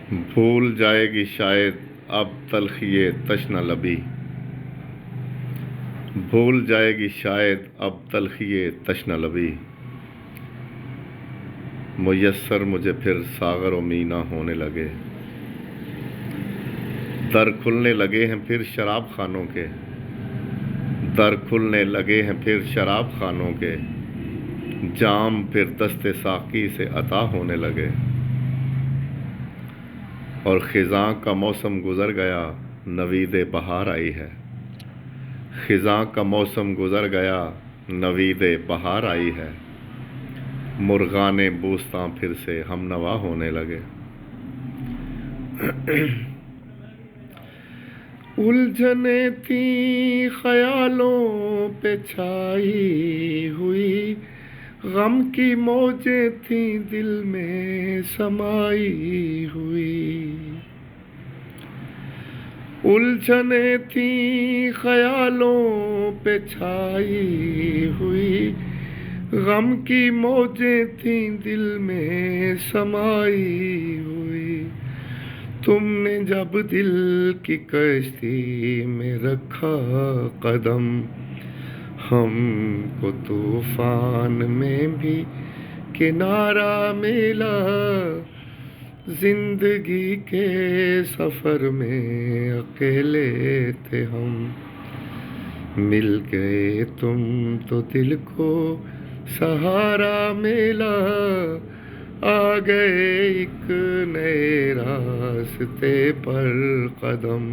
بھول جائے گی شاید اب تلخی تشنہ لبی، بھول جائے گی شاید اب تلخی تشنہ لبی، میسر مجھے پھر ساغر و مینا ہونے لگے، در کھلنے لگے ہیں پھر شراب خانوں کے، در کھلنے لگے ہیں پھر شراب خانوں کے، جام پھر دست ساقی سے عطا ہونے لگے، اور خزاں کا موسم گزر گیا نوید بہار آئی ہے، خزاں کا موسم گزر گیا نوید بہار آئی ہے، مرغان بوستاں پھر سے ہم نوا ہونے لگے۔ الجھنیں تھیں خیالوں پہ چھائی ہوئی، غم کی موجیں تھیں دل میں سمائی ہوئی، الجھنیں تھیں خیالوں پہ چھائی ہوئی، غم کی موجیں تھیں دل میں سمائی ہوئی، تم نے جب دل کی کشتی میں رکھا قدم، ہم کو طوفان میں بھی کنارہ ملا، زندگی کے سفر میں اکیلے تھے ہم، مل گئے تم تو دل کو سہارا ملا، آ گئے ایک نئے راستے پر قدم،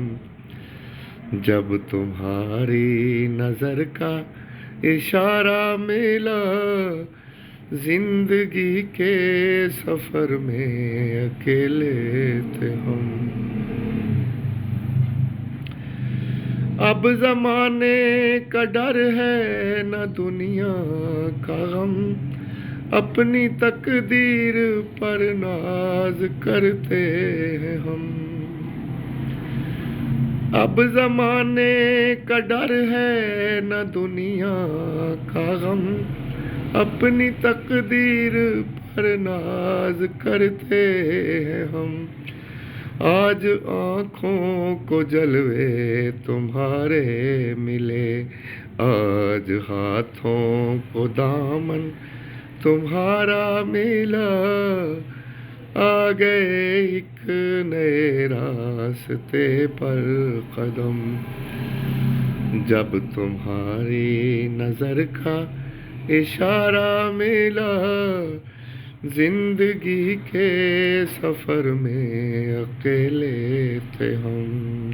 جب تمہاری نظر کا اشارہ ملا، زندگی کے سفر میں اکیلے تھے ہم۔ اب زمانے کا ڈر ہے نہ دنیا کا غم، اپنی تقدیر پر ناز کرتے ہیں ہم، اب زمانے کا ڈر ہے نہ دنیا کا غم، اپنی تقدیر پر ناز کرتے ہیں ہم، آج آنکھوں کو جلوے تمہارے ملے، آج ہاتھوں کو دامن تمہارا ملا، آ گئے ایک نئے راستے پر قدم، جب تمہاری نظر کا اشارہ ملا، زندگی کے سفر میں اکیلے تھے ہم۔